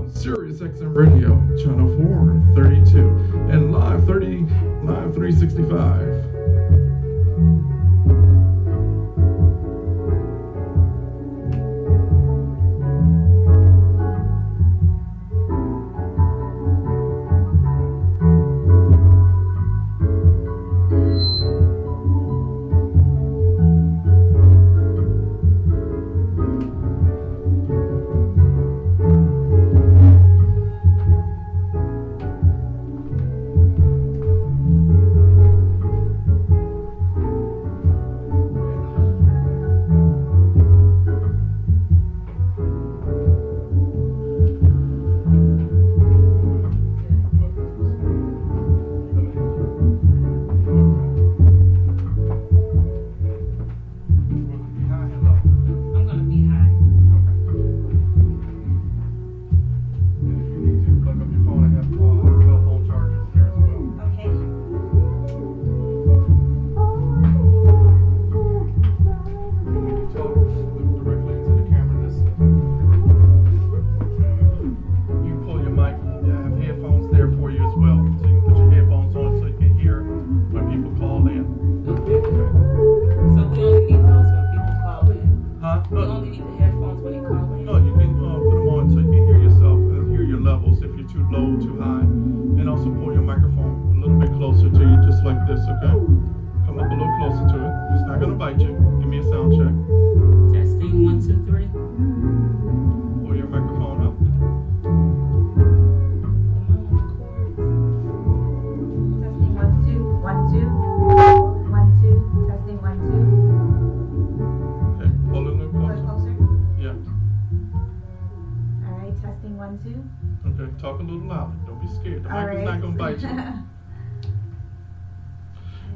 on Sirius XM Radio, channel 432, and live 365.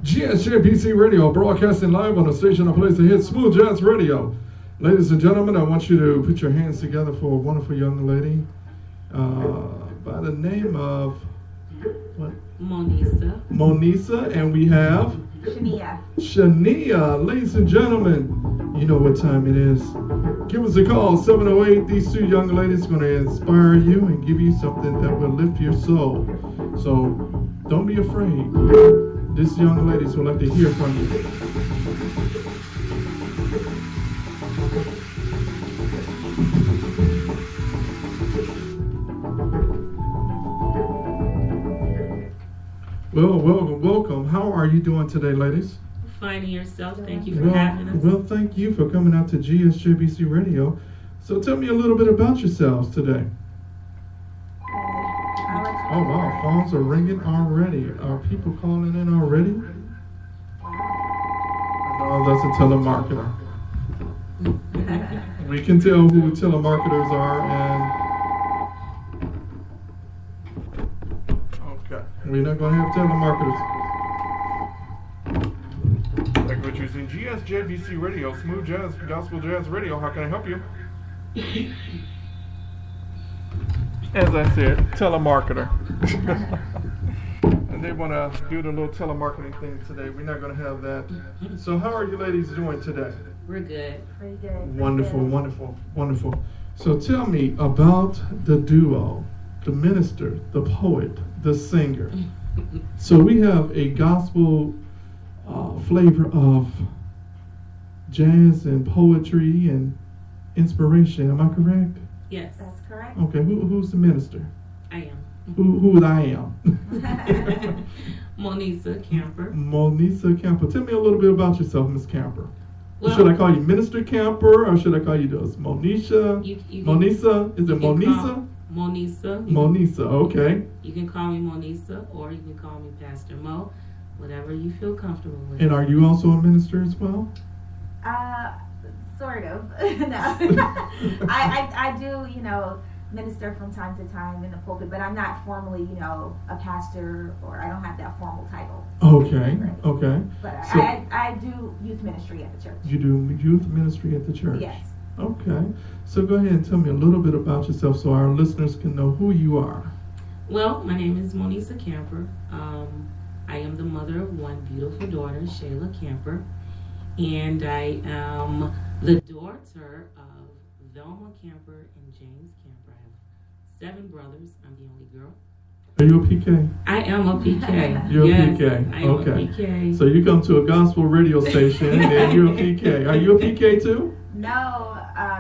GSJBC Radio, broadcasting live on the station, a place to hit Smooth Jazz Radio. Ladies and gentlemen, I want you to put your hands together for a wonderful young lady by the name of what? Monesia, and we have Shaneah. Ladies and gentlemen, you know what time it is. Give us a call, 708. These two young ladies are going to inspire you and give you something that will lift your soul. So don't be afraid. These young ladies would like to hear from you. Well, welcome. How are you doing today, ladies? Finding yourself. Thank you for having us. Well, thank you for coming out to GSJBC Radio. So tell me a little bit about yourselves today. Oh, wow. Phones are ringing already. Are people calling in already? No, that's a telemarketer. We can tell who telemarketers are, and okay, we're not going to have telemarketers. Like we're choosing GSJBC Radio, Smooth Jazz, Gospel Jazz Radio. How can I help you? As I said, telemarketer. And they want to do the little telemarketing thing today. We're not going to have that. So how are you ladies doing today? We're good. Pretty good. Wonderful. So tell me about the duo, the minister, the poet, the singer. So we have a gospel flavor of jazz and poetry and inspiration. Am I correct? Yes. That's correct. Okay, who's the minister? I am. Who I am? Monesia Camper. Monesia Camper. Tell me a little bit about yourself, Miss Camper. Well, should I call you Minister Camper or should I call you this Monesia? Monesia? Is it Monesia? Monesia. Monesia, okay. You can call me Monesia or you can call me Pastor Mo. Whatever you feel comfortable with. And are you also a minister as well? Sort of. No. I do, minister from time to time in the pulpit, but I'm not formally, a pastor, or I don't have that formal title. Okay, right. Okay. But So, I do youth ministry at the church. you do youth ministry at the church? Yes. Okay. So go ahead and tell me a little bit about yourself so our listeners can know who you are. Well, my name is Monesia Camper. I am the mother of one beautiful daughter, Shayla Camper, and I am the daughter of Velma Camper and James Camper. I have 7 brothers. I'm the only girl. Are you a PK? I am a PK. You're yes, a PK. I am Okay. a PK. So you come to a gospel radio station and you're a PK. Are you a PK too? No,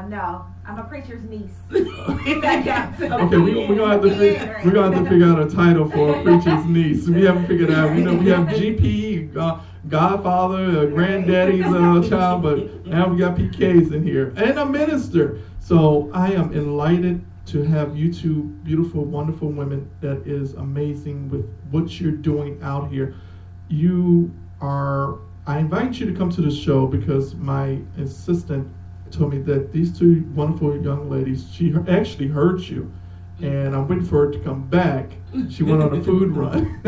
no. I'm a preacher's niece. If that counts. Okay, we're gonna have to figure out a title for a preacher's niece. We haven't figured out. We know we have GP, Godfather, Granddaddy's child, but now we got PKs in here and a minister. So I am enlightened to have you two beautiful, wonderful women. That is amazing with what you're doing out here. I invite you to come to the show because my assistant told me that these two wonderful young ladies, she actually heard you, and I'm waiting for her to come back. She went on a food run.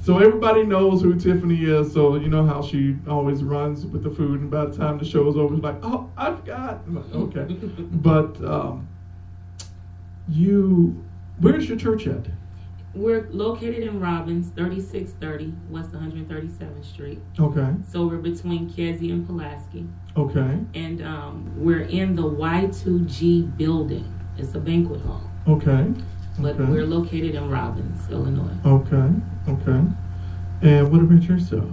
So everybody knows who Tiffany is, so you know how she always runs with the food, and by the time the show is over, it's like, oh, I forgot. I'm like, okay. But where's your church at? We're located in Robbins, 3630 West 137th Street. Okay. So we're between Kesey and Pulaski. Okay. And we're in the Y2G building. It's a banquet hall. Okay. But we're located in Robbins, Illinois. Okay. Okay. And what about yourself?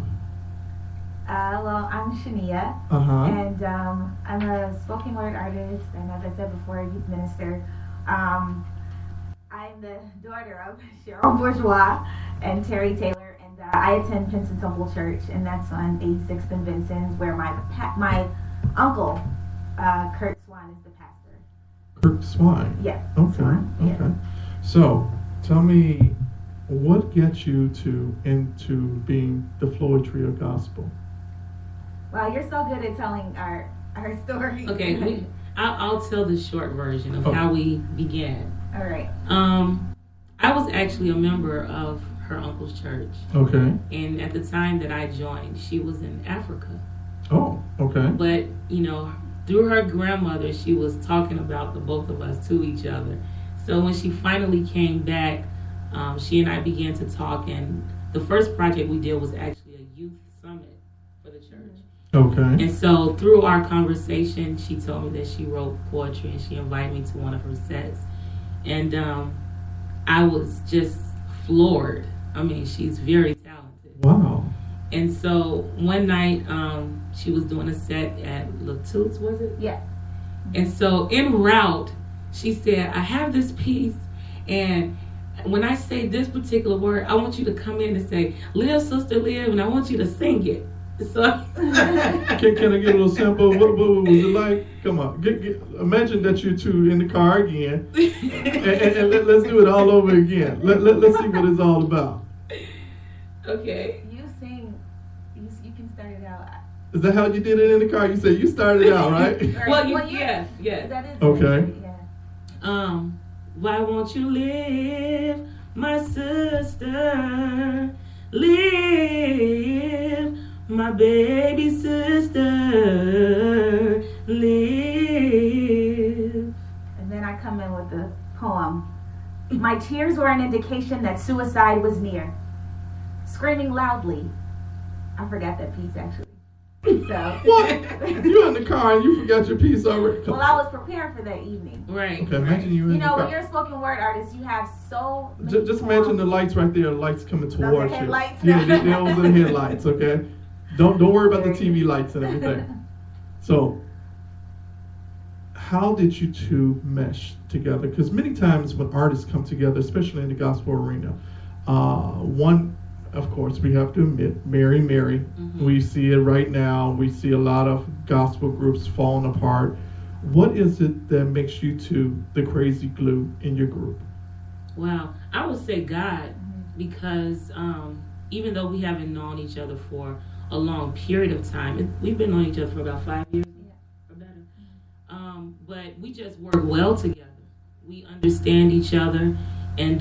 Well, I'm Shaneah, and I'm a spoken word artist, and as I said before, a youth minister. I'm the daughter of Cheryl Bourgeois and Terry Taylor, and I attend Pinson Temple Church, and that's on 86th and Vincent's, where my uncle, Kurt Swan, is the pastor. Kurt Swan? Yeah. Okay, Swan, okay. Yes. So, tell me, what gets you into being the Floyd Trio Gospel? Well, you're so good at telling our story. Okay, I'll tell the short version of how we began. All right. I was actually a member of her uncle's church. Okay. And at the time that I joined, she was in Africa. Oh, okay. But, through her grandmother, she was talking about the both of us to each other. So when she finally came back, she and I began to talk, and the first project we did was actually a youth summit for the church. Okay. And so through our conversation, she told me that she wrote poetry, and she invited me to one of her sets. And I was just floored. I mean, she's very talented. Wow. And so one night, she was doing a set at Latou's, was it? Yeah. And so en route, she said, I have this piece, and when I say this particular word, I want you to come in and say, live, sister, live, and I want you to sing it. So can I get a little sample? What was it like? Come on, imagine that you two in the car again, and let's do it all over again. Let's see what it's all about. Okay. You sing. You can start it out. Is that how you did it in the car? You said you started out, right? Yes. That is okay. Good, yeah. Why won't you live, my sister? Live, my baby sister. Live. And then I come in with the poem. My tears were an indication that suicide was near. Screaming loudly. I forgot that piece actually. So what? You in the car and you forgot your piece already? Well, I was prepared for that evening. Right. Okay, imagine you in the car. When you're a spoken word artist, you have so many just imagine the lights right there, the lights coming towards you. Headlights. Yeah, those are the headlights, okay? Don't worry about the TV lights and everything. So, how did you two mesh together? Because many times when artists come together, especially in the gospel arena, one, of course, we have to admit, Mary. Mm-hmm. We see it right now. We see a lot of gospel groups falling apart. What is it that makes you two the crazy glue in your group? Wow, I would say God, because even though we haven't known each other for a long period of time, we've been knowing each other for about 5 years or better. But we just work well together. We understand each other, and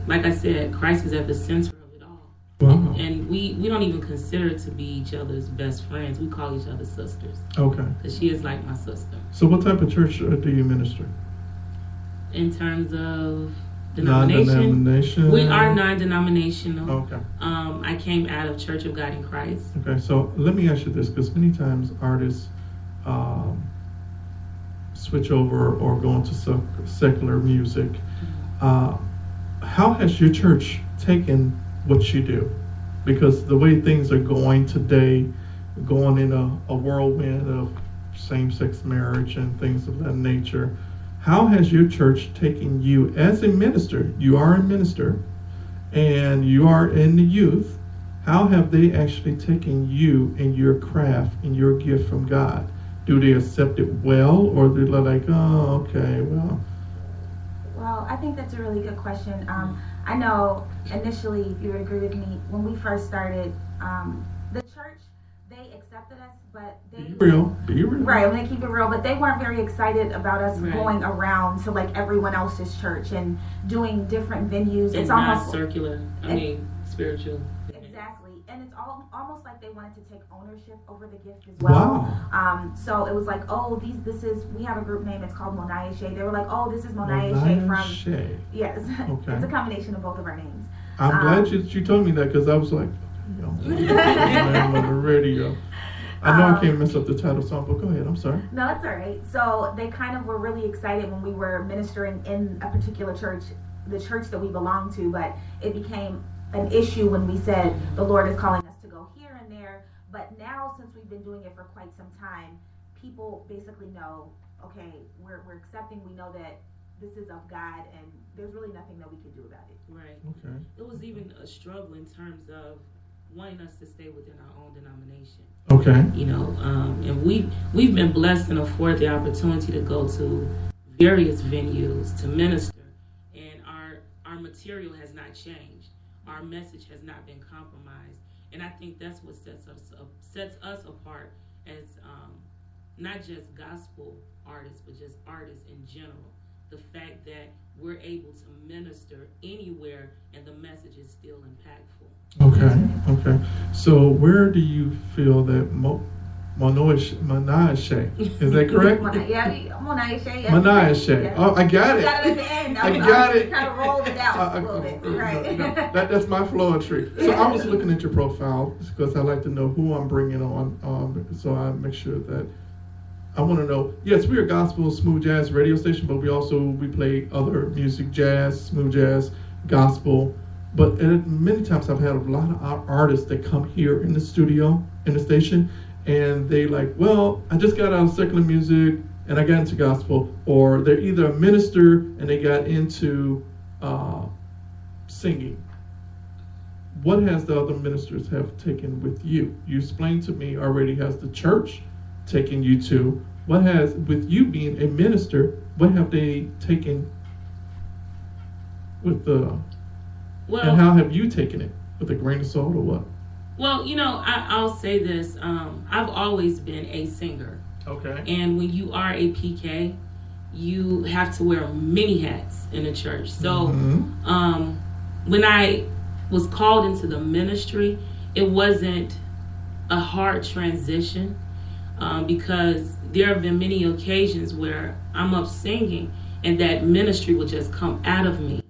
like I said, Christ is at the center of it all. Wow. And we don't even consider to be each other's best friends. We call each other sisters. Okay. Because she is like my sister. So what type of church do you minister? In terms of denomination? Non-denomination. We are non-denominational. Okay. I came out of Church of God in Christ. Okay, so let me ask you this, because many times artists switch over or go into secular music. How has your church taken what you do? Because the way things are going today, going in a whirlwind of same-sex marriage and things of that nature, how has your church taken you as a minister? You are a minister, and you are in the youth. How have they actually taken you and your craft and your gift from God? Do they accept it well, or they're like, oh, okay, well? Well, I think that's a really good question. I know initially, you would agree with me, when we first started, the church, they accepted us, but they... Be real. Right, I'm going to keep it real, but they weren't very excited about us going around to like everyone else's church and doing different venues. It's almost circular. Spiritual. Exactly. And it's almost like they wanted to take ownership over the gift as well. Wow. So it was like, oh, we have a group name, it's called Monesia. They were like, oh, this is Monesia from... Yes. Okay. It's a combination of both of our names. I'm glad you told me that, because I was like, I'm on the radio. I know I can't mess up the title song, but go ahead. I'm sorry. No, it's all right. So they kind of were really excited when we were ministering in a particular church, the church that we belonged to, but it became an issue when we said the Lord is calling us to go here and there. But now, since we've been doing it for quite some time, people basically know, okay, we're accepting, we know that this is of God, and there's really nothing that we can do about it. Right. Okay. It was even a struggle in terms of wanting us to stay within our own denomination. Okay. And we've been blessed and afforded the opportunity to go to various venues to minister, and our material has not changed. Our message has not been compromised, and I think that's what sets us apart as not just gospel artists, but just artists in general. The fact that we're able to minister anywhere and the message is still impactful. Okay. So where do you feel that Monesia, is that correct? Monesia. Monesia. Oh, I got it. You got it at the end. I got it. Kind of rolled it out a little bit. Right. No, that's my poetry. So I was looking at your profile because I like to know who I'm bringing on, so I make sure that I want to know. Yes, we're a gospel smooth jazz radio station, but we play other music, jazz, smooth jazz, gospel. But many times I've had a lot of artists that come here in the studio, in the station, and they like, well, I just got out of secular music and I got into gospel, or they're either a minister and they got into singing. What has the other ministers have taken with you? You explained to me already, has the church taken you to? What has, with you being a minister, what have they taken with the... and how have you taken it? With a grain of salt or what? Well, I'll say this. I've always been a singer. Okay. And when you are a PK, you have to wear many hats in the church. So when I was called into the ministry, it wasn't a hard transition because there have been many occasions where I'm up singing and that ministry would just come out of me.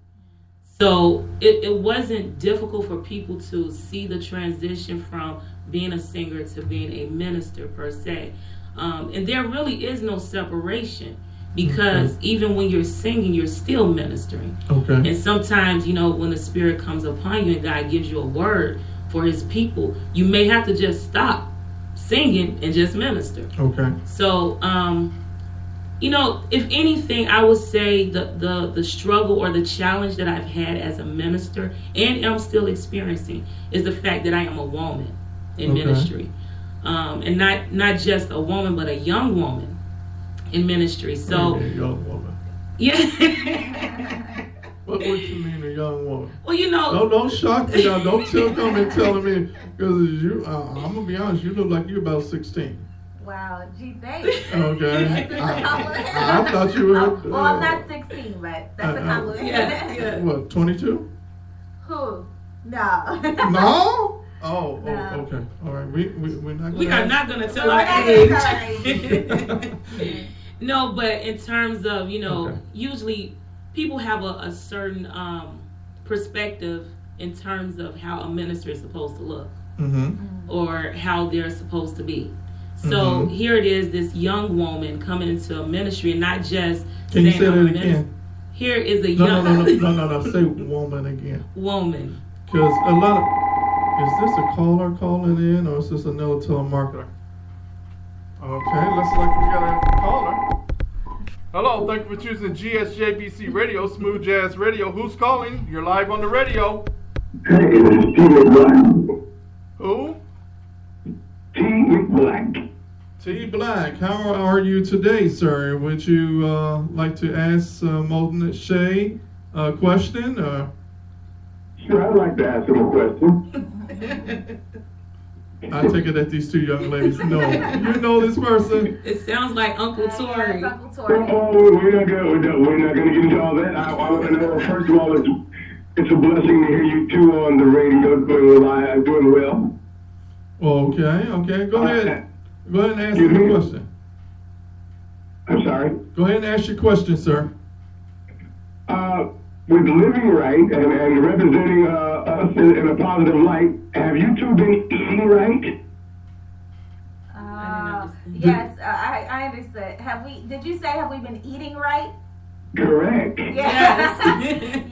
So it wasn't difficult for people to see the transition from being a singer to being a minister per se. And there really is no separation because even when you're singing, you're still ministering. Okay. And sometimes, when the Spirit comes upon you and God gives you a word for His people, you may have to just stop singing and just minister. Okay. So, if anything, I would say the struggle or the challenge that I've had as a minister and am still experiencing is the fact that I am a woman in ministry. And not just a woman, but a young woman in ministry. So, a young woman. Yeah. What would you mean, a young woman? Well, don't shock me now. Don't come and telling me, because you. I'm gonna be honest. You look like you're about 16. Wow, gee, thanks. Okay. I thought you were. Well, I'm not 16, but that's a compliment. Yeah. What, 22? Who? No. No? Oh, No. Okay. All right. We're not. We are not going to tell our age. No, but in terms of, usually people have a certain perspective in terms of how a minister is supposed to look or how they're supposed to be. So here it is, this young woman coming into a ministry and not just Can you say that again? Here is a No, young no. Say woman again. woman. Because a lot of, is this a caller calling in or is this another telemarketer? Okay, looks like we got a caller. Hello, thank you for choosing GSJBC Radio, Smooth Jazz Radio. Who's calling? You're live on the radio. Hey, this is T. Black. Who? T. Black. T. Black, how are you today, sir? Would you like to ask Monesia a question? Sure, I'd like to ask him a question. I take it that these two young ladies know. You know this person? It sounds like Uncle Tori. Uncle Tori. Oh, we're not gonna get into all that. I want to know, first of all, it's a blessing to hear you two on the radio doing well. Okay. Go ahead and ask your question. I'm sorry? Go ahead and ask your question, sir. With living right and representing us in a positive light, have you two been eating right? Yes, I understood. Did you say have we been eating right? Correct. Yes.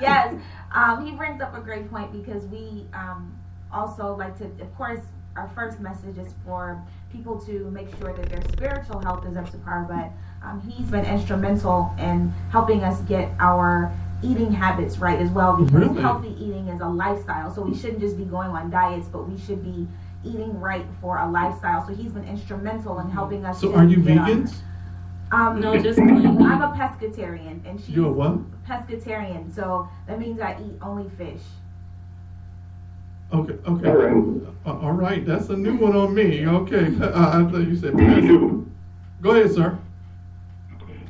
Yes. He brings up a great point because we also like to, of course, our first message is for people to make sure that their spiritual health is up to par, but he's been instrumental in helping us get our eating habits right as well, because Really? healthy eating is a lifestyle, so we shouldn't just be going on diets, but we should be eating right for a lifestyle. So he's been instrumental in helping us. So are you vegans? No, just plain I'm a pescatarian, and she's You're a what? pescatarian, so that means I eat only fish. Okay. All right. All right, that's a new one on me. Okay, I thought you said Me pest. too. Go ahead, sir.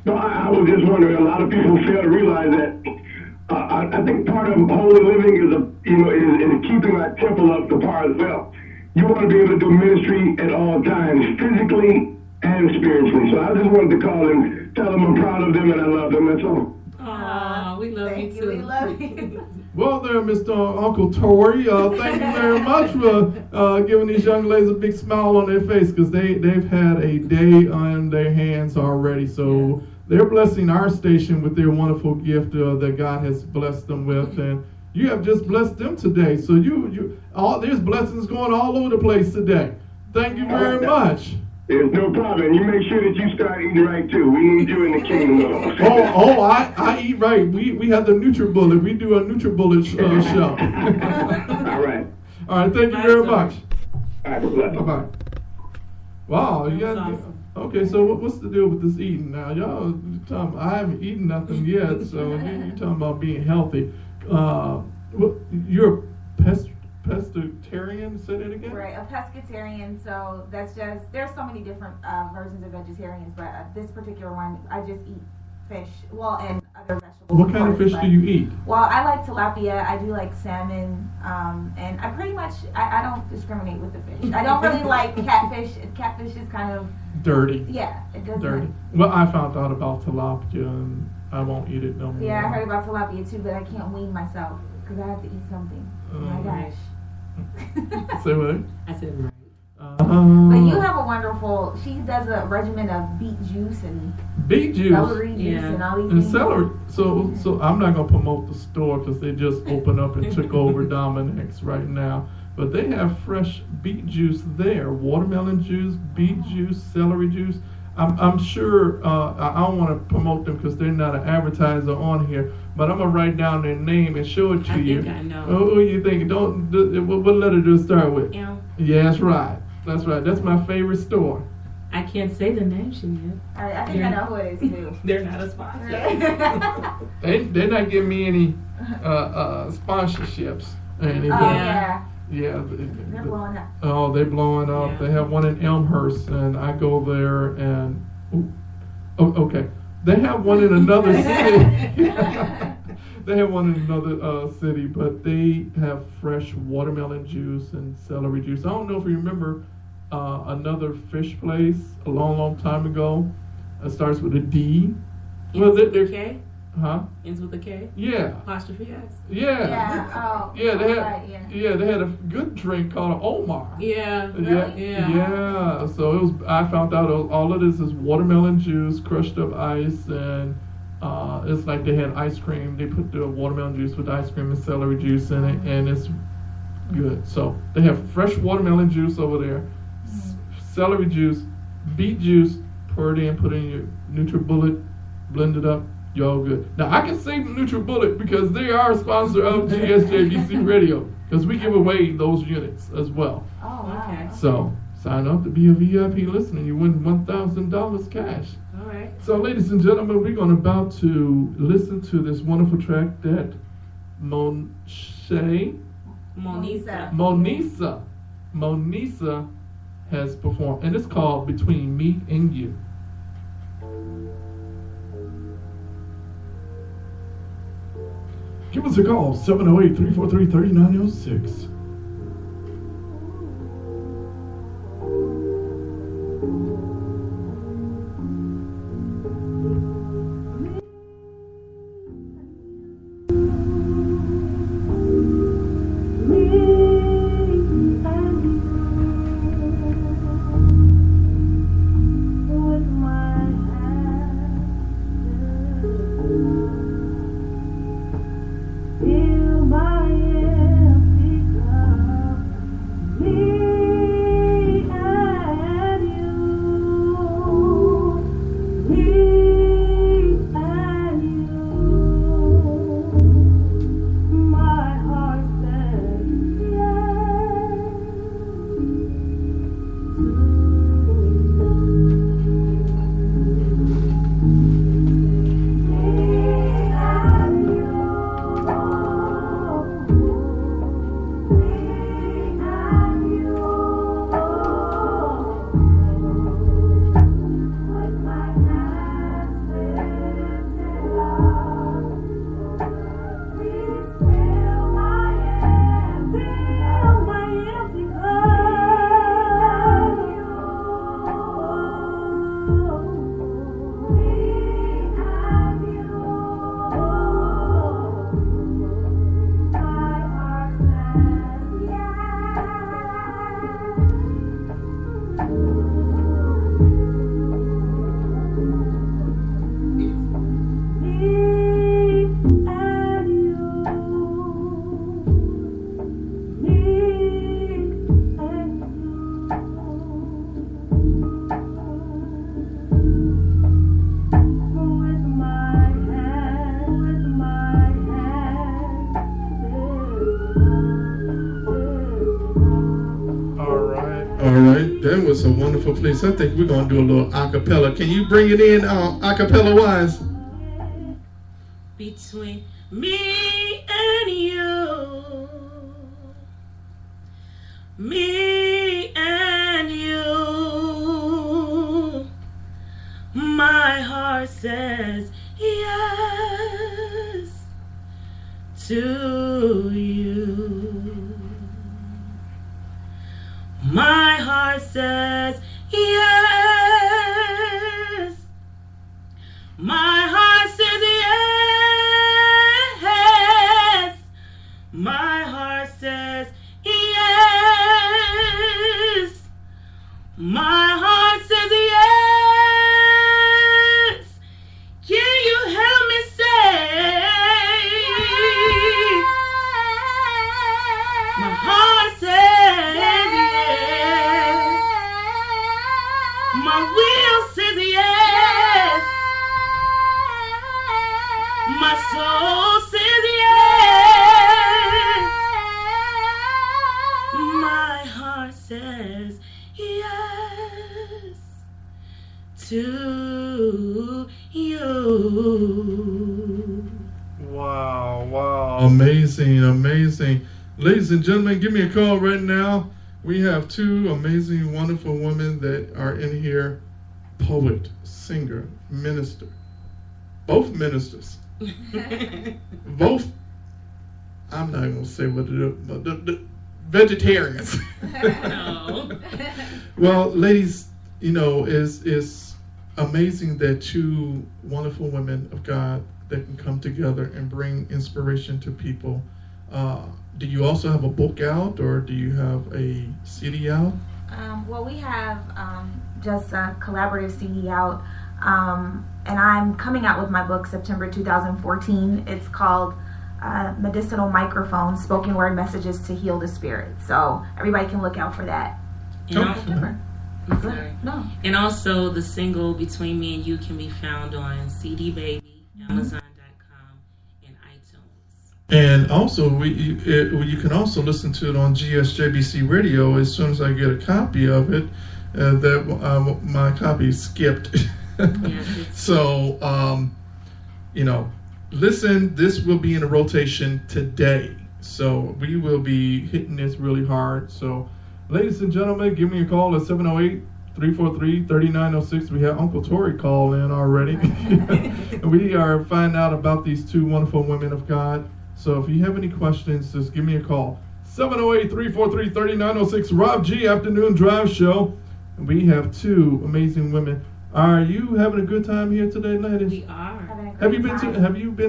No, I was just wondering. A lot of people fail to realize that. I think part of holy living is keeping our temple up to par as well. You want to be able to do ministry at all times, physically and spiritually. So I just wanted to call and tell them I'm proud of them and I love them. That's all. Aw, we love Thank you you. We too. love you. Well, there, Mr. Uncle Tori. Thank you very much for giving these young ladies a big smile on their face, because they've had a day on their hands already. So they're blessing our station with their wonderful gift that God has blessed them with, and you have just blessed them today. So there's blessings going all over the place today. Thank you very much. There's no problem. And you make sure that you start eating right too. We need you in the kingdom. I eat right. We have the NutriBullet. We do a NutriBullet show. All right. All right. Thank you very much. All right. Bless. Bye-bye. Wow. You That's got, awesome. Okay, so what's the deal with this eating now? Y'all talking, I haven't eaten nothing yet, so you talking about being healthy. You're a pescatarian? Say that again? Right, a pescatarian, so that's just, there's so many different versions of vegetarians, but this particular one, I just eat fish, and other vegetables. What kind of fish do you eat? Well, I like tilapia, I do like salmon, and I pretty much, I don't discriminate with the fish. I don't really like catfish. Catfish is kind of Dirty. Yeah, it doesn't. Dirty. Well, I found out about tilapia, and I won't eat it no more. Yeah, I heard about tilapia too, but I can't wean myself because I have to eat something. Oh my gosh. Say what? I said right. But you have a wonderful. She does a regimen of beet juice and celery juice and all these things. Celery. So I'm not gonna promote the store because they just opened up and took over Dominic's right now. But they have fresh beet juice there, watermelon juice, beet juice, celery juice. I'm sure I don't want to promote them because they're not an advertiser on here. But I'm gonna write down their name and show it to you. I think I know. Who you think? What letter do it start with? M. Yeah, that's right. That's right. That's my favorite store. I can't say the name, Shaneah. I think I know who it is too. They're not a sponsor. They're not giving me any sponsorships or anything. Yeah. They're blowing up. Oh, they're blowing up. Yeah. They have one in Elmhurst, and I go there, and okay. They have one in another city. They have one in another city, but they have fresh watermelon juice and celery juice. I don't know if you remember another fish place a long time ago. It starts with a D. Ends with a K? Huh? Ends with a K? Yeah. Apostrophe S? Yeah. They had a good drink called Omar. Yeah. Really? Yeah. So I found out all of this is watermelon juice, crushed up ice, and It's like they had ice cream. They put the watermelon juice with ice cream and celery juice in it, and it's good. So they have fresh watermelon juice over there, celery juice, beet juice, pour it in, put in your NutriBullet, blend it up, you're all good. Now I can say NutriBullet because they are a sponsor of GSJBC Radio, because we give away those units as well. Oh, wow. Okay. So sign up to be a VIP listener. You win $1,000 cash. All right. So, ladies and gentlemen, we're going about to listen to this wonderful track that Monesia has performed, and it's called Between Me and You. Give us a call, 708-343-3906. That was a wonderful place. I think we're going to do a little acapella. Can you bring it in acapella wise? Between me and you, me and you, my heart says yes to you. My heart says yes. My heart says yes. My heart says yes. My heart says yes. Can you help me say? My heart says yes. My will says yes. My soul says yes. My heart says yes to you. Wow. Amazing. Ladies and gentlemen, give me a call right now. We have two amazing, wonderful women that are in here. Poet, singer, minister. Both ministers. Both, I'm not going to say what the vegetarians. No. Well, ladies, it's amazing that two wonderful women of God that can come together and bring inspiration to people. Do you also have a book out, or do you have a CD out? Well, we have just a collaborative CD out And I'm coming out with my book September 2014. It's called Medicinal Microphone, Spoken Word Messages to Heal the Spirit. So everybody can look out for that. I'm sorry. No. And also the single Between Me and You can be found on CD Baby, Amazon.com, and iTunes. And also, you can also listen to it on GSJBC Radio as soon as I get a copy of it. My copy skipped. So, listen, this will be in a rotation today. So we will be hitting this really hard. So, ladies and gentlemen, give me a call at 708-343-3906. We have Uncle Tori call in already. We are finding out about these two wonderful women of God. So if you have any questions, just give me a call. 708-343-3906, Rob G. Afternoon Drive Show. And we have two amazing women. Are you having a good time here today, ladies? We are. Have you been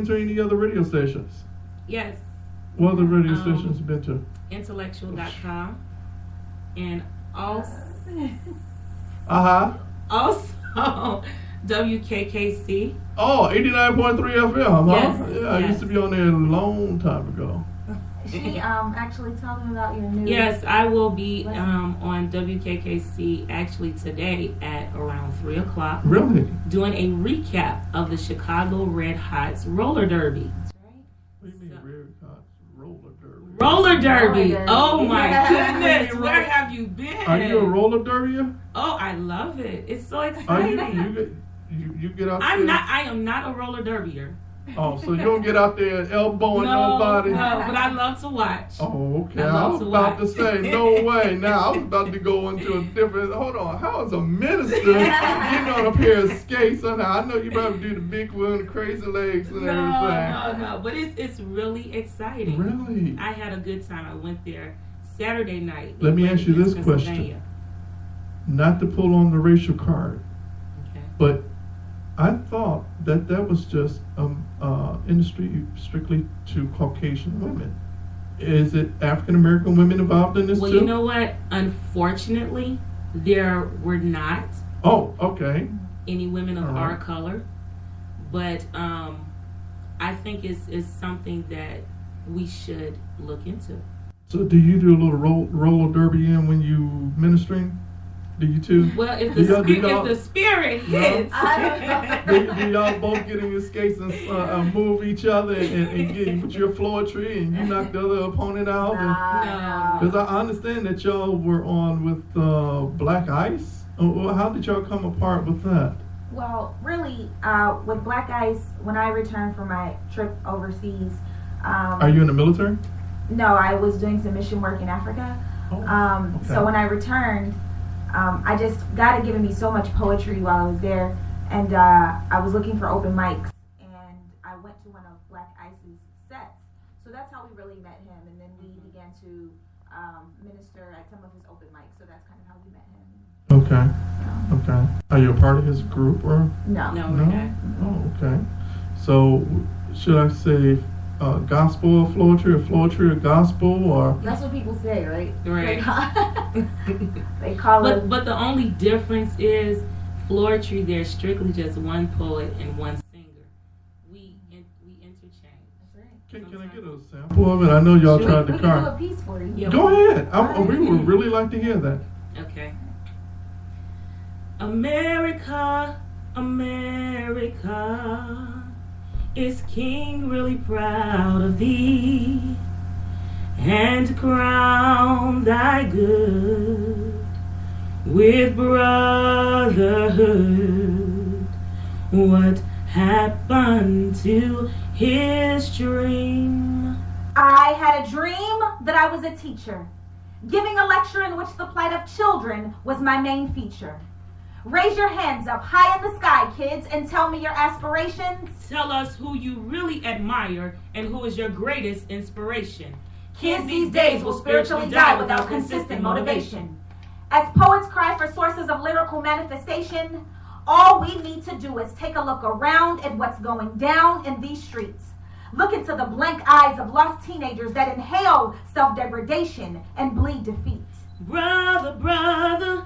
to any other radio stations? Yes. What other radio stations have you been to? Intellectual.com. And also WKKC. Oh, 89.3 FM, huh? Yes, Yeah, I used to be on there a long time ago. Is she actually telling about your new... Yes, I will be on WKKC actually today at around 3 o'clock. Really? Doing a recap of the Chicago Red Hots roller derby. That's right. What do you mean Red Hots roller derby? Roller derby. Roller derby. Oh my goodness. Where have you been? Are you a roller derbier? Oh, I love it. It's so Are exciting. you get out there? I am not a roller derbier. Oh, so you don't get out there elbowing nobody? No, but I love to watch. Oh, okay. I I love was to about watch. to say, no way. Now, I was about to go into a different... Hold on. How is a minister getting on a pair of skates? I know you probably do the big one, the crazy legs and everything. No. But it's really exciting. Really? I had a good time. I went there Saturday night. Let me ask you this question. Not to pull on the racial card, Okay. but I thought that was just industry strictly to Caucasian women. Is it African American women involved in this Well, too? you know what? Unfortunately, there were not Oh, okay. any women of All right. our color, but I think it's something that we should look into. So do you do a little roller derby in when you ministering? Do you too? Well, if Do the y'all- spirit hits, do y'all both get in your skates and move each other and get with your floetry and you knock the other opponent out? No. Because I understand that y'all were on with Black Ice. How did y'all come apart with that? Well, really, with Black Ice, when I returned from my trip overseas... Are you in the military? No, I was doing some mission work in Africa. Okay. So when I returned, God had given me so much poetry while I was there, and I was looking for open mics, and I went to one of Black Ice's sets. So that's how we really met him, and then we began to minister at some of his open mics. So that's kind of how we met him. Okay. Are you a part of his group or? No. No, we're not. Oh, okay. So should I say gospel floetry or floetry or gospel or? That's what people say, right? Right. They call it. But the only difference is floetry. There's strictly just one poet and one singer. We interchange. That's right. Can I get a sample of it? I know y'all tried We the can do a car. piece for you. Yeah. Go ahead. We would really like to hear that. Okay. America, America, is King really proud of thee, and crown thy good with brotherhood? What happened to his dream? I had a dream that I was a teacher, giving a lecture in which the plight of children was my main feature. Raise your hands up high in the sky, kids, and tell me your aspirations. Tell us who you really admire and who is your greatest inspiration. Kids these days will spiritually die without consistent motivation. As poets cry for sources of lyrical manifestation, all we need to do is take a look around at what's going down in these streets. Look into the blank eyes of lost teenagers that inhale self-degradation and bleed defeat. Brother, brother,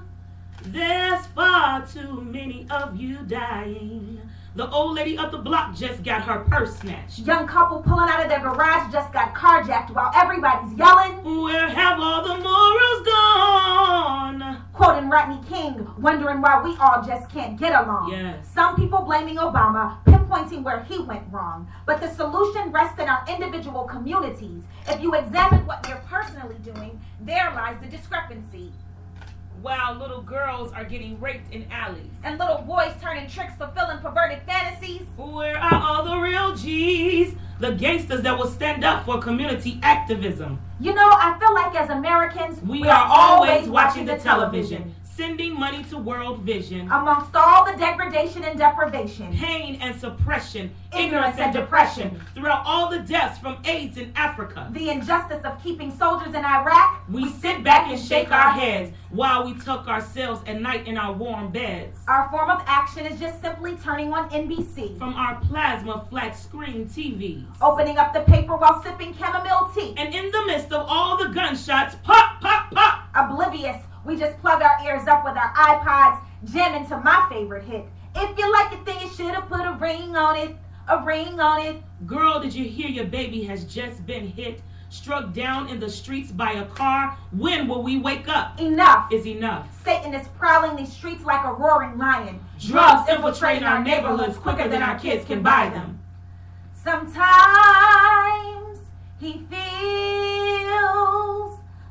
There's far too many of you dying. The old lady up the block just got her purse snatched. Young couple pulling out of their garage just got carjacked while everybody's yelling. Where have all the morals gone? Quoting Rodney King, wondering why we all just can't get along. Yes. Some people blaming Obama, pinpointing where he went wrong. But the solution rests in our individual communities. If you examine what you're personally doing, there lies the discrepancy. While little girls are getting raped in alleys. And little boys turning tricks, fulfilling perverted fantasies. Where are all the real G's? The gangsters that will stand up for community activism. You know, I feel like as Americans, we are always watching the television, sending money to World Vision. Amongst all the degradation and deprivation, pain and suppression, ignorance and depression, throughout all the deaths from AIDS in Africa, the injustice of keeping soldiers in Iraq, we sit back and shake our heads while we tuck ourselves at night in our warm beds. Our form of action is just simply turning on NBC, from our plasma flat screen TVs, opening up the paper while sipping chamomile tea, and in the midst of all the gunshots, pop, pop, pop, oblivious, we just plug our ears up with our iPods, jamming to my favorite hit. If you like it, then you should have put a ring on it, a ring on it. Girl, did you hear your baby has just been hit, struck down in the streets by a car? When will we wake up? Enough is enough. Satan is prowling these streets like a roaring lion. Drugs infiltrating our neighborhoods quicker than our kids can buy them. Sometimes he feels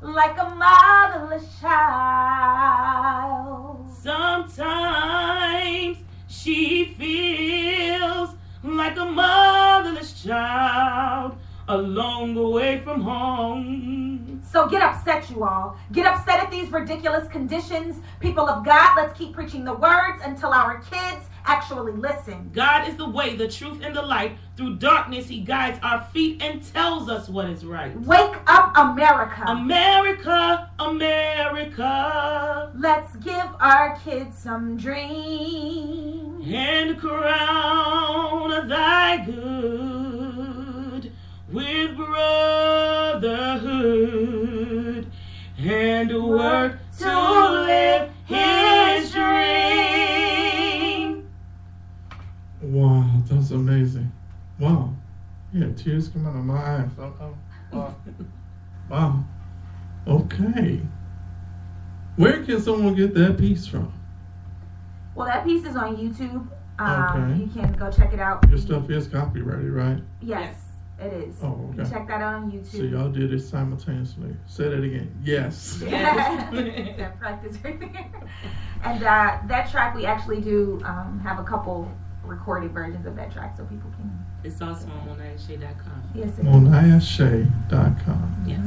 like a motherless child. Sometimes she feels like a motherless child, a long way from home. So get upset, you all. Get upset at these ridiculous conditions. People of God, let's keep preaching the words until our kids actually listen. God is the way, the truth, and the light. Through darkness, he guides our feet and tells us what is right. Wake up, America. America, America. Let's give our kids some dreams. And crown thy good with brotherhood. And work to live his dream. Wow, that's amazing. Wow. Yeah, tears come out of my eyes. Wow. Wow. Okay. Where can someone get that piece from? Well, that piece is on YouTube. Okay. You can go check it out. Your stuff is copyrighted, right? Yes, it is. Oh, okay. You can check that out on YouTube. So y'all did it simultaneously. Say that again. Yes. That practice right there. And that track, we actually do have a couple recorded versions of that track so people can. It's also on MoneaShea.com. Yes, it is. MoneaShea.com. Yes.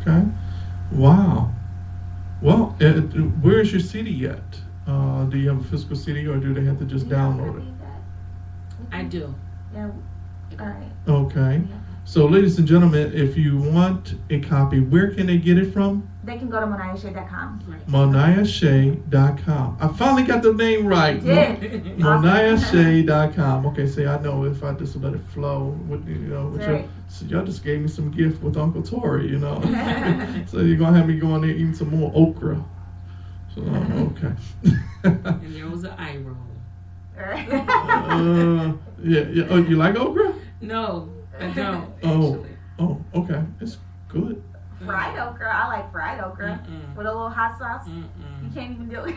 Okay. Wow. Well, where's your CD at? Do you have a physical CD or do they have to just download it? I do. Yeah. All right. Okay. So, ladies and gentlemen, if you want a copy, where can they get it from? They can go to MoneaShea.com. Right. MoneaShea.com. I finally got the name right. You did. MoneaShea.com. Okay, see, I know if I just let it flow, with Right. so y'all just gave me some gift with Uncle Tori, So you're gonna have me going there eating some more okra. So okay. And there was an eye roll. Yeah. Oh, you like okra? No, I don't. Oh, okay. It's good. Fried okra. I like fried okra. With a little hot sauce. You can't even do it.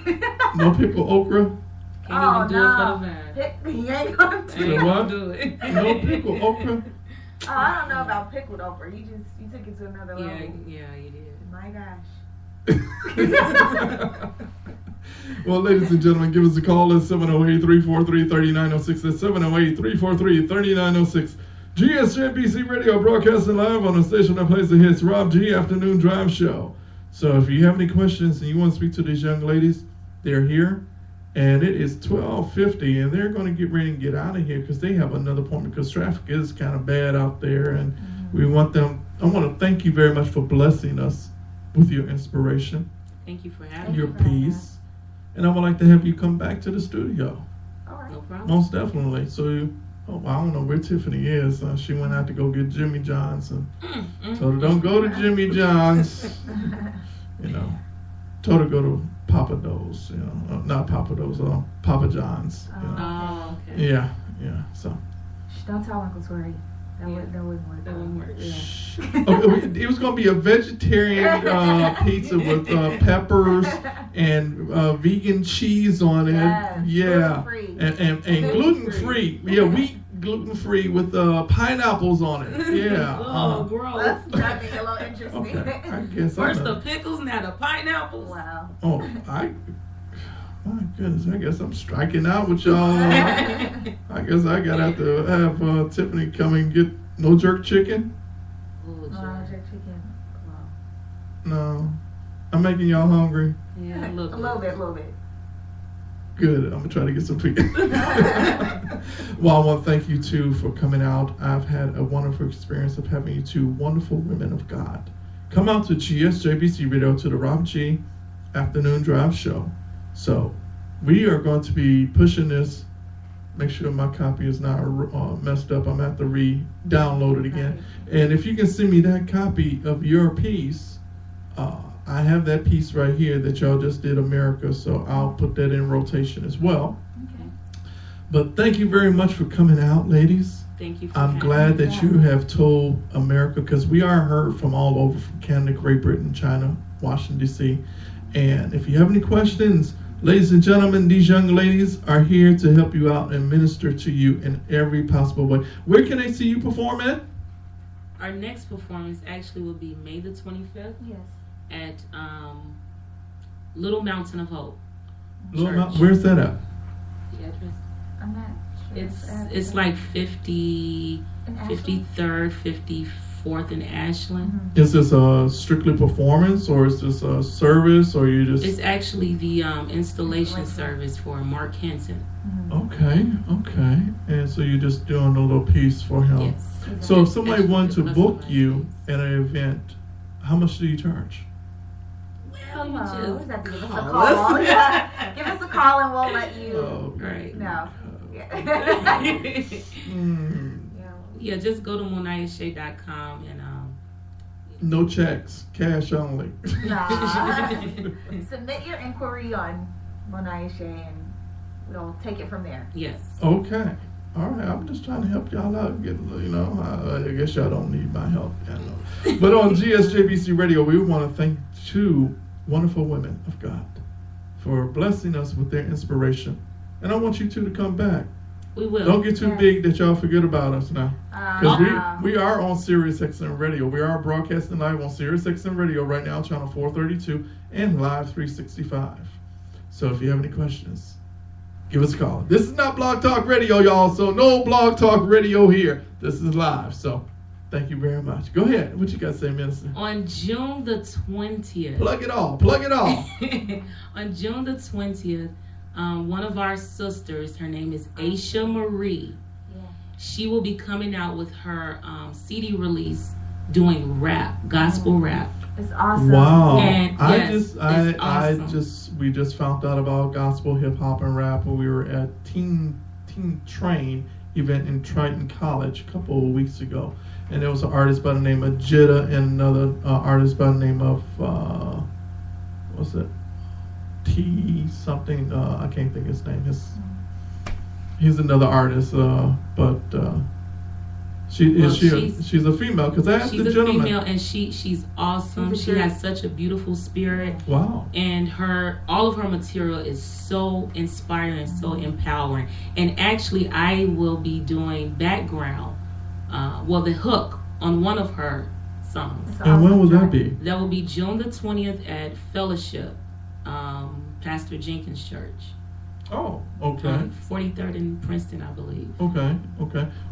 No pickle okra? Can't even do it for the vibe. You ain't gonna do Ain't it. gonna do it. No pickle okra? Oh, I don't know about pickled okra. You took it to another level. Yeah, you did. My gosh. Well, ladies and gentlemen, give us a call at 708-343-3906. That's 708-343-3906. GSJBC Radio broadcasting live on the station that plays the hits, Rob G Afternoon Drive Show. So if you have any questions and you want to speak to these young ladies, they're here. And it is 12:50, and they're going to get ready and get out of here because they have another appointment because traffic is kind of bad out there. And we want them, I want to thank you very much for blessing us with your inspiration. Thank you for having Your me. peace. And I would like to have you come back to the studio. All right. No problem. Most definitely. So, I don't know where Tiffany is. She went out to go get Jimmy John's. And told her, don't go to Jimmy John's. Told her go to Papa Do's, not Papa Do's, Papa John's. Oh, okay. Yeah. So. Don't tell Uncle Tori. That wouldn't work. That wouldn't work. Yeah. Okay, it was going to be a vegetarian pizza with peppers and vegan cheese on it. Yes, Yeah, gluten-free. and gluten free. Yeah, wheat gluten free with pineapples on it. Yeah. Oh, gross. That'd be a little interesting. Okay, I guess. First the pickles, now the pineapples. Wow. Oh, my goodness, I guess I'm striking out with y'all. I guess I gotta have to have Tiffany come and get no jerk chicken. Oh, Jerk chicken. Wow. No, I'm making y'all hungry. Yeah, A little bit. Good, I'm gonna try to get some food. Well, I want to thank you too for coming out. I've had a wonderful experience of having you two wonderful women of God come out to GSJBC Radio to the Rob G Afternoon Drive Show. So we are going to be pushing this. Make sure my copy is not messed up. I'm going to have to re-download it again. And if you can send me that copy of your piece, I have that piece right here that y'all just did, America. So I'll put that in rotation as well. Okay. But thank you very much for coming out, ladies. Thank you for I'm having glad me. that you have told America, because we are heard from all over, from Canada, Great Britain, China, Washington, D.C. And if you have any questions, ladies and gentlemen, these young ladies are here to help you out and minister to you in every possible way. Where can they see you perform at? Our next performance actually will be May the 25th Yes. at Little Mountain of Hope. Where's that at? The address? I'm not sure. It's like 50, In Ashland? 53rd, 54th in Ashland. Mhm. Is this a strictly performance, or is this a service, or you just... It's actually the installation service for Mark Henson. Mhm. Okay. And so you're just doing a little piece for him. Yes. So if somebody Actually, wanted to the book customized you piece. at an event, how much do you charge? Well, you Well, just we got to give us a call call. us. Yeah. Give us a call and we'll let you. Oh, Right. No. Yeah. mm, Yeah, just go to monesiashay.com and no checks, cash only. Nah. Submit your inquiry on Monesia Shay and we'll take it from there. yes. Okay. All right. I'm just trying to help y'all out. I guess y'all don't need my help. But on GSJBC Radio, we want to thank two wonderful women of God for blessing us with their inspiration. And I want you two to come back. We will. Don't get too Yes. big that y'all forget about us now. Because Wow. we are on Sirius XM Radio. We are broadcasting live on Sirius XM Radio right now, channel 432 and live 365. So if you have any questions, give us a call. This is not Blog Talk Radio, y'all, so no Blog Talk Radio here. This is live. So thank you very much. Go ahead. What you got to say, Minister? On June the 20th. Plug it all. Plug it all. On June the 20th, one of our sisters, her name is Aisha Marie. Yeah. She will be coming out with her CD release doing rap, gospel rap. It's awesome. Wow. And yes, it's awesome. We just found out about gospel, hip hop, and rap when we were at Teen Train event in Triton College a couple of weeks ago. And there was an artist by the name of Jitta and another artist by the name of, what's it? T something, I can't think of his name. He's another artist, but she's a female, because I asked the She's a gentleman. female, and she's awesome. She has such a beautiful spirit. Wow. And all of her material is so inspiring, so empowering. And actually, I will be doing background, the hook on one of her songs. It's And awesome. when will that be? That will be June the 20th at Fellowship, Pastor Jenkins Church. Oh, okay. 43rd in Princeton, I believe. Okay.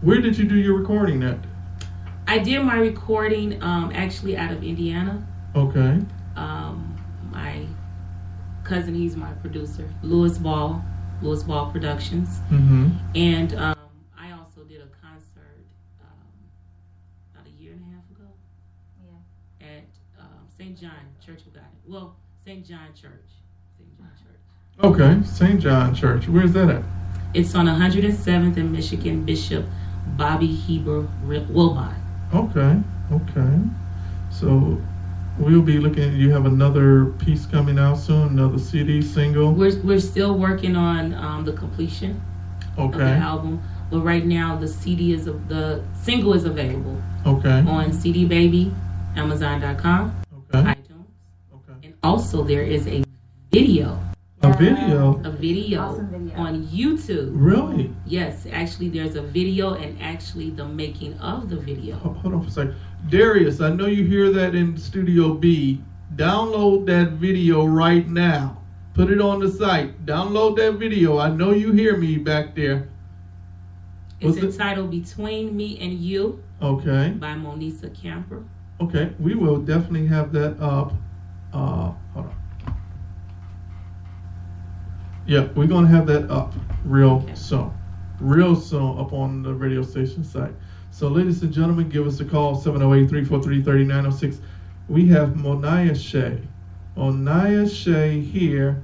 Where did you do your recording at? I did my recording actually out of Indiana. Okay. My cousin, he's my producer, Louis Ball Productions. Mm-hmm. And I also did a concert about a year and a half ago at St. John Church of God. Well, St. John Church. Okay, St. John Church. Where's that at? It's on 107th in Michigan, Bishop Bobby Heber Wilbon. Okay. So we'll be looking. You have another piece coming out soon, another CD single. We're still working on the completion of the Okay. album, but right now the single is available Okay. on CD Baby, Amazon.com, Okay. iTunes, Okay. and also there is a video A video. Awesome video. on YouTube. Really? Yes, actually, there's a video and actually the making of the video. Hold on for a second. Darius, I know you hear that in Studio B. Download that video right now. Put it on the site. Download that video. I know you hear me back there. It's What's it? entitled Between Me and You Okay. by Monesia Camper. Okay. We will definitely have that up. Hold on. Yeah, we're going to have that up real soon. Real soon up on the radio station site. So, ladies and gentlemen, give us a call, 708-343-3906. We have Monesia here,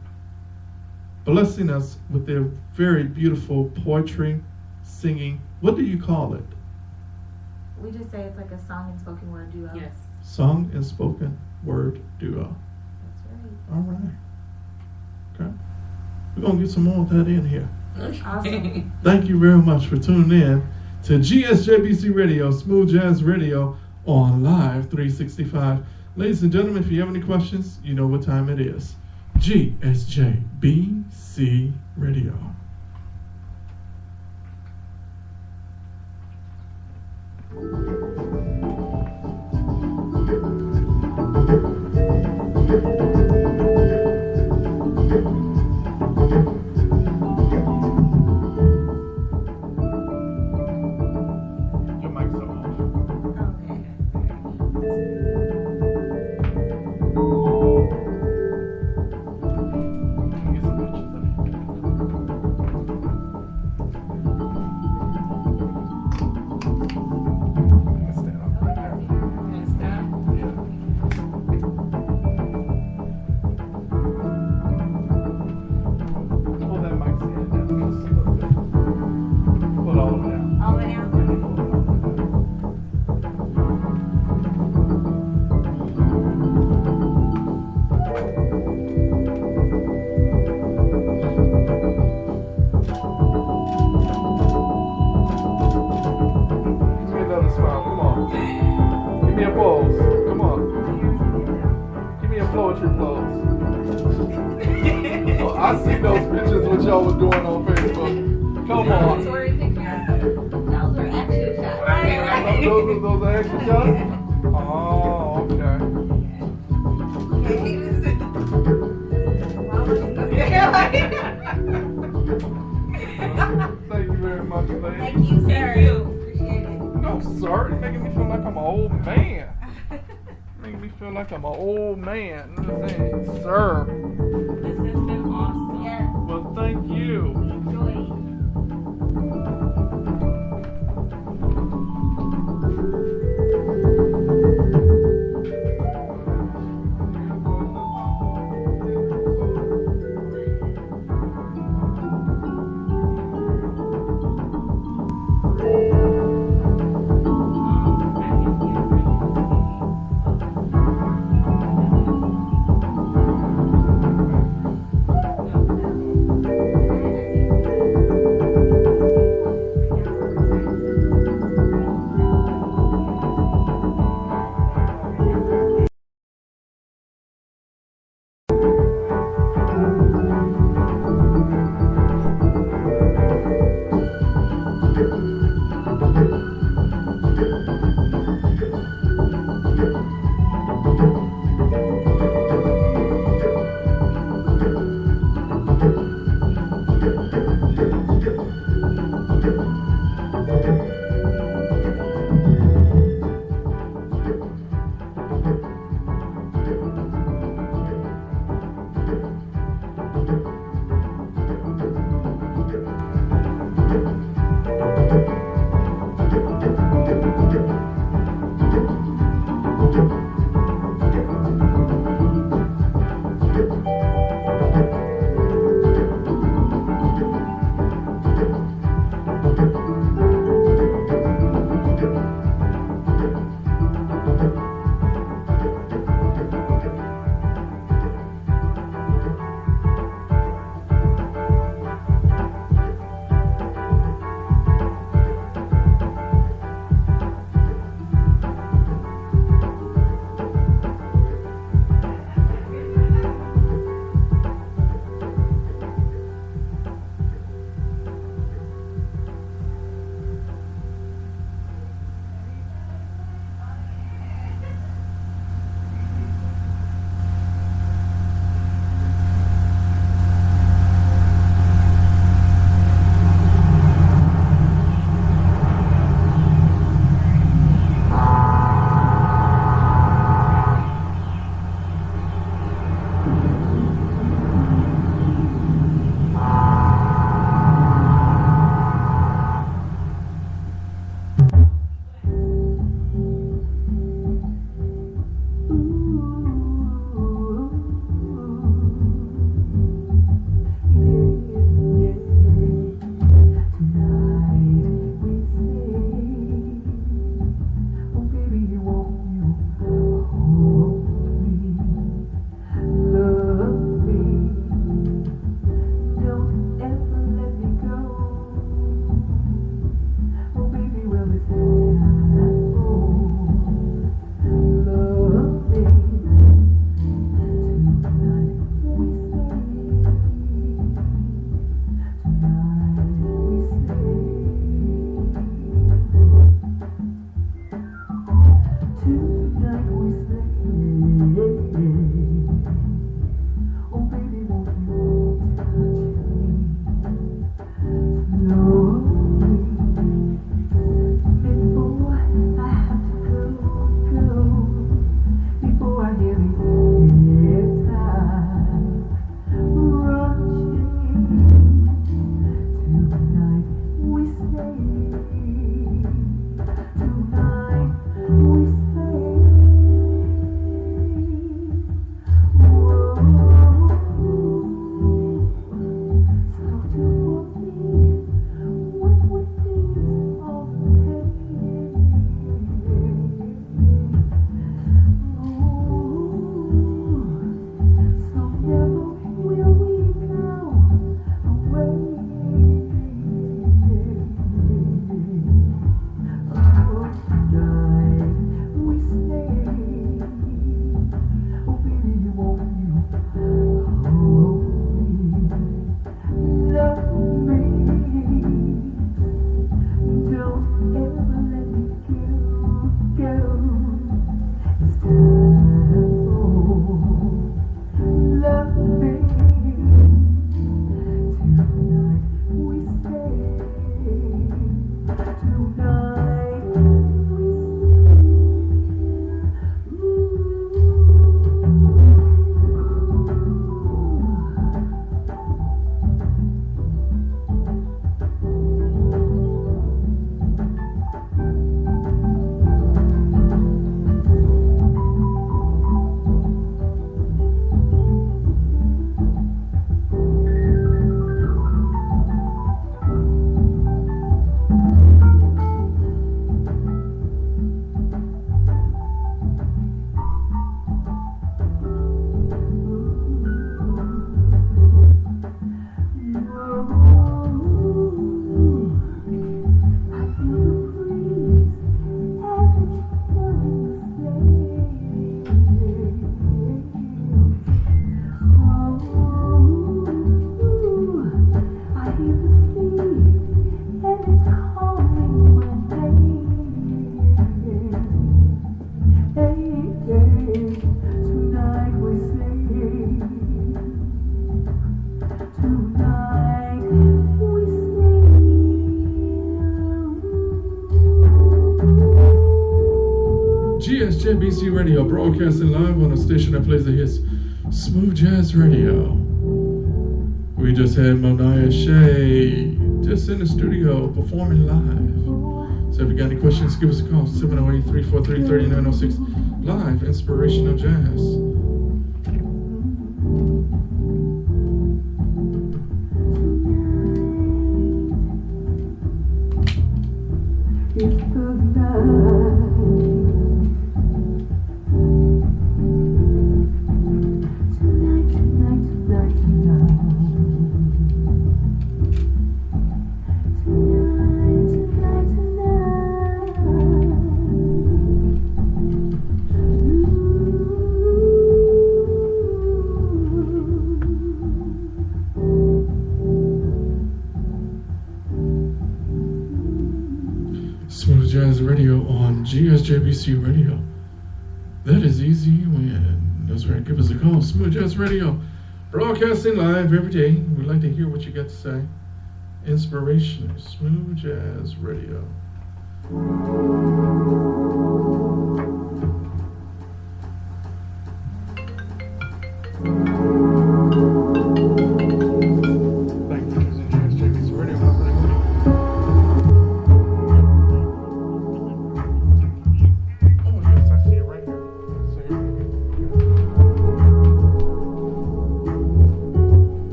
blessing us with their very beautiful poetry, singing. What do you call it? We just say it's like a song and spoken word duo. Yes. Song and spoken word duo. That's right. All right. Okay. We're going to get some more of that in here. Awesome. Thank you very much for tuning in to GSJBC Radio, Smooth Jazz Radio on Live 365. Ladies and gentlemen, if you have any questions, you know what time it is. GSJBC Radio. Your mic's off. Get some pictures of it. Stand up right there. Yeah. Pull that mic stand down just a little bit. Pull it all the way down. All the way down. Give me another smile. Come on. Give me a pose. Come on. Give me a poetry pose. Oh, I see those pictures what y'all was doing on Facebook. Come on. Story pictures. Those are action shots. Those are action shots? Oh, okay. Thank you very much, lady. Thank you, sir. Appreciate it. No, sir. You're making me feel like I'm an old man. Making me feel like I'm an old man. You know what I'm saying? Sir. This has been awesome. Yes. Well, thank you. Enjoy. GSJBC Radio, broadcasting live on a station that plays the hits, Smooth Jazz Radio. We just had Monesia just in the studio performing live. So if you got any questions, give us a call, 708-343-3906, live, Inspirational Jazz. Smooth Jazz Radio on GSJBC Radio. That is easy when. That's right, give us a call. Smooth Jazz Radio, broadcasting live every day. We'd like to hear what you got to say. Inspirational Smooth Jazz Radio. Thank you for using GSJBC Radio.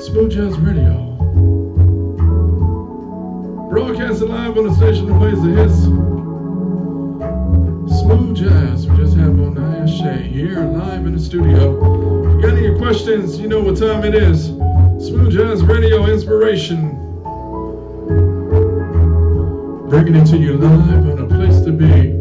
Smooth Jazz Radio, broadcasting live on the station that plays the hits, Smooth Jazz. We just have Monesia here live in the studio. If you got any questions, you know what time it is. Smooth Jazz Radio Inspiration, bringing it to you live on A Place to Be.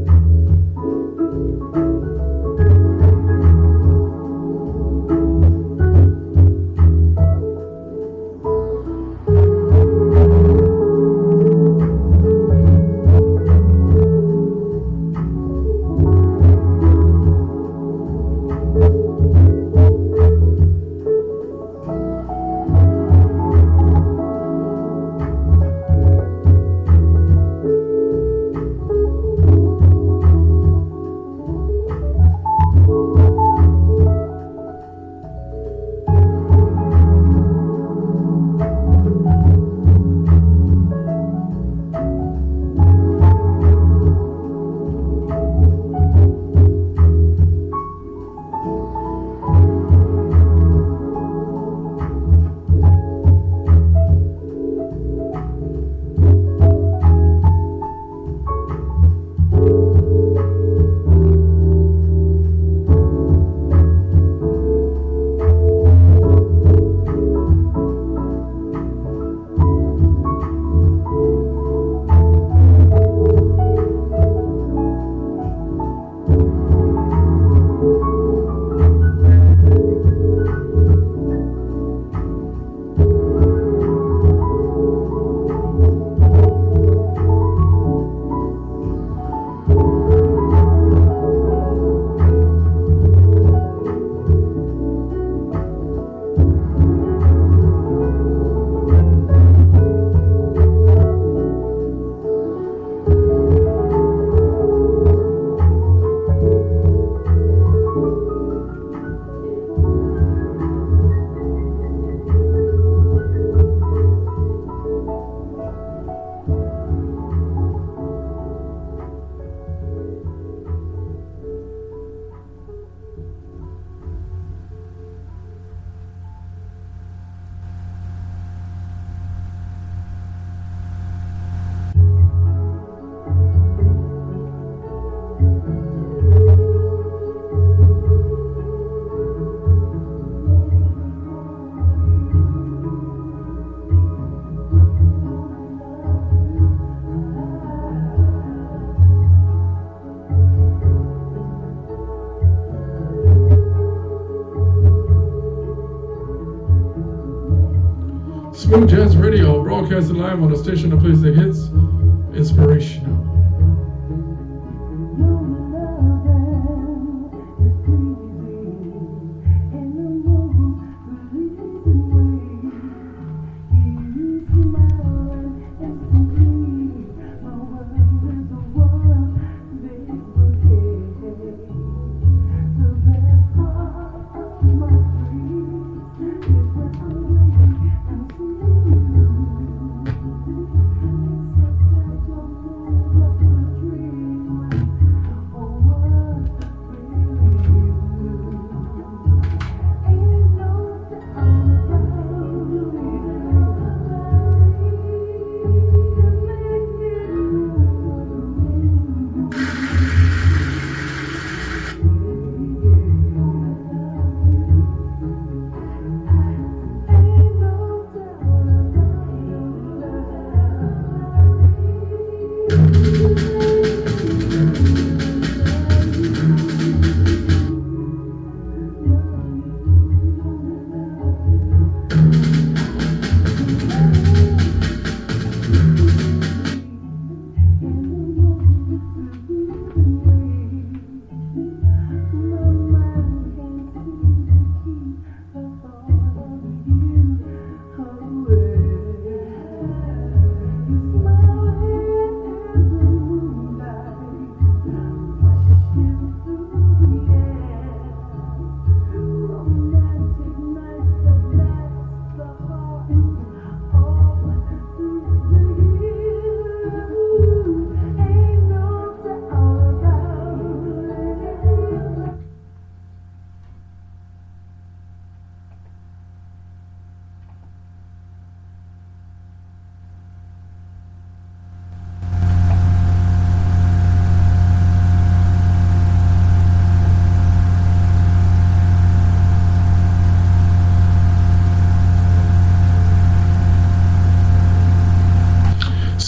Smooth Jazz Radio, broadcasting live on the station that plays the hits. Inspirational.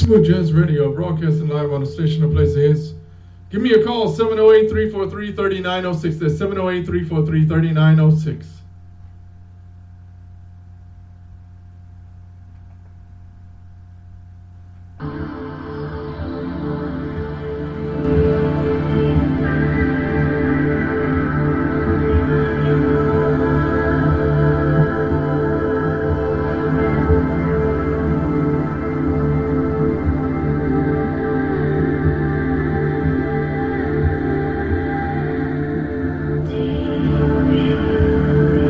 Smooth Jazz Radio, broadcasting live on the station that plays the hits. Give me a call, 708-343-3906. That's 708-343-3906. Thank you.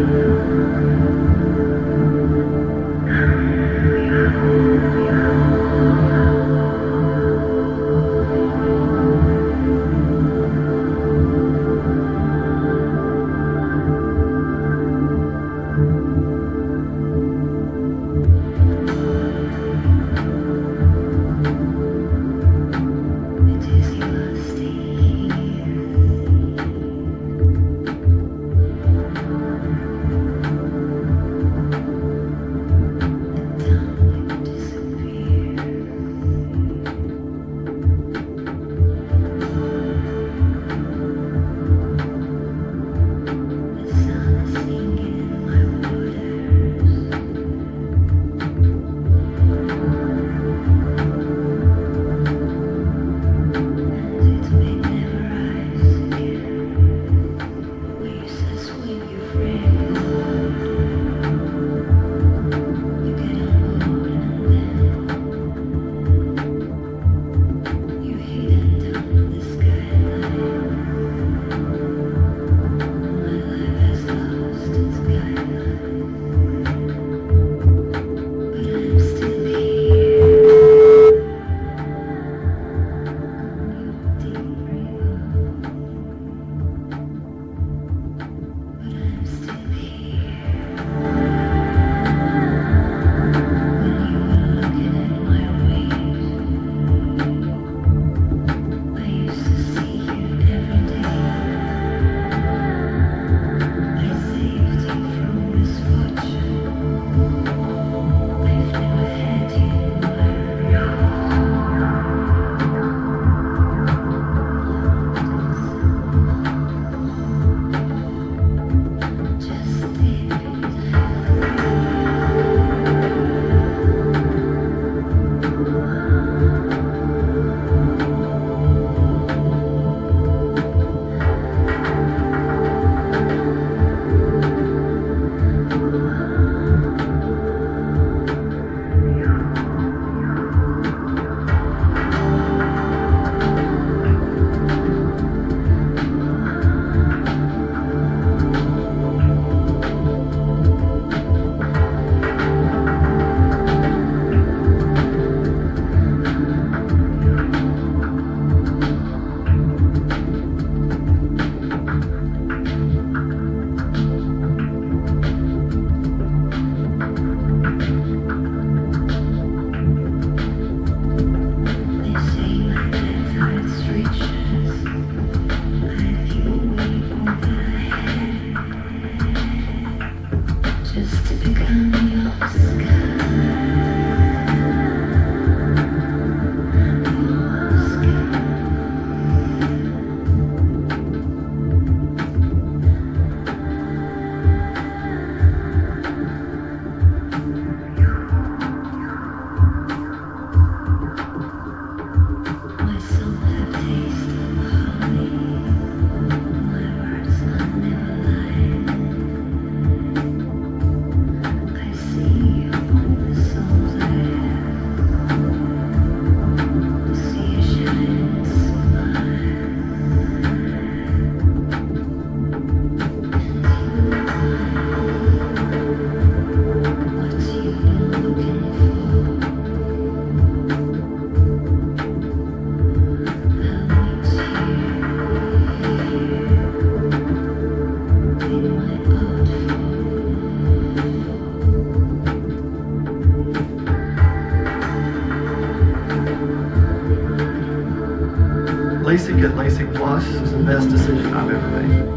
LASIK at LASIK Plus was the best decision I've ever made.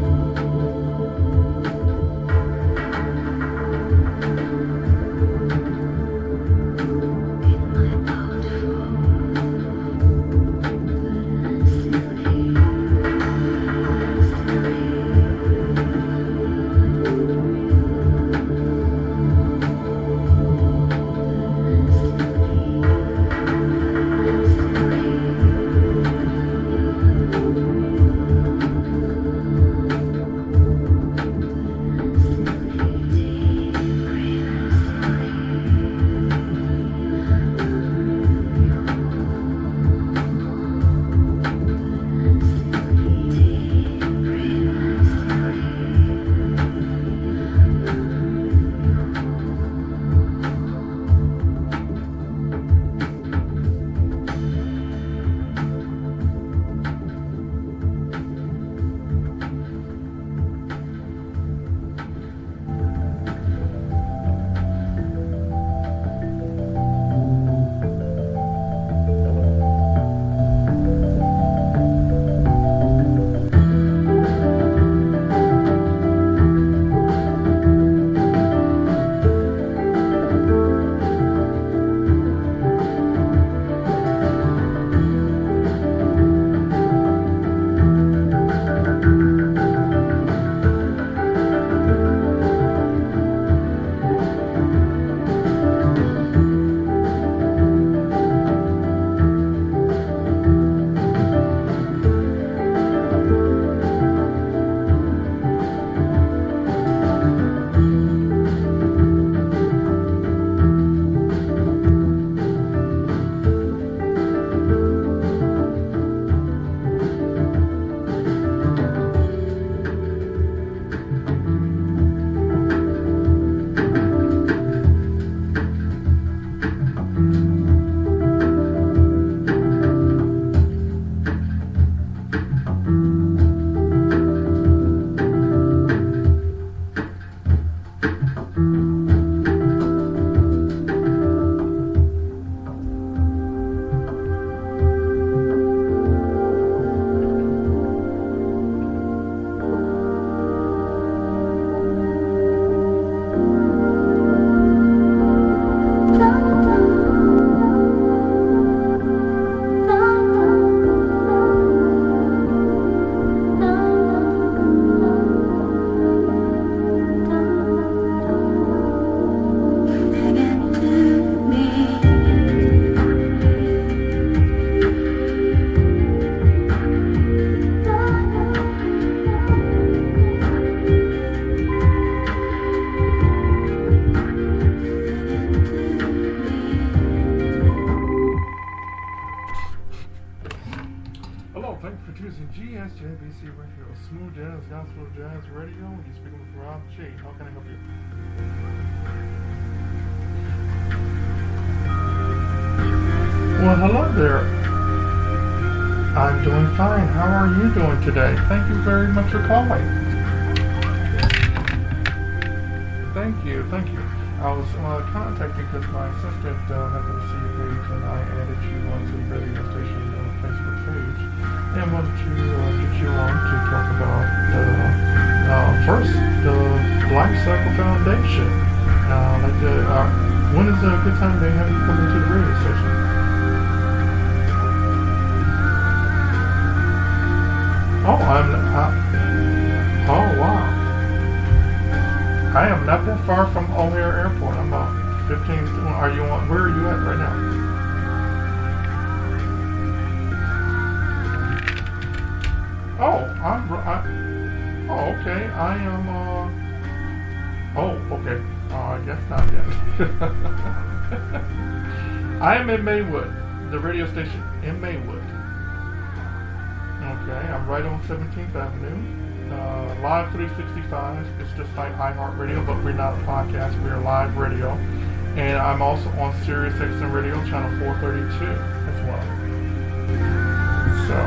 choosing GSJBC Radio, Smooth Jazz, Gospel Jazz Radio. You're speaking with Rob J. How can I help you? Well, hello there. I'm doing fine. How are you doing today? Thank you very much for calling. Thank you. I was contacting because my assistant happened to see your page and I added you onto the radio station Facebook page and wanted to get you on to talk about first the Life Cycle Foundation. When is a good time to have you come into the radio station? Oh, oh wow. I am not that far from O'Hare Airport. I'm about 15. Where are you at right now? Oh, okay. I am, okay. I guess not yet. I am in Maywood, the radio station in Maywood. Okay, I'm right on 17th Avenue. Live 365. It's just like iHeartRadio, but we're not a podcast. We're live radio. And I'm also on Sirius XM Radio, channel 432 as well. So,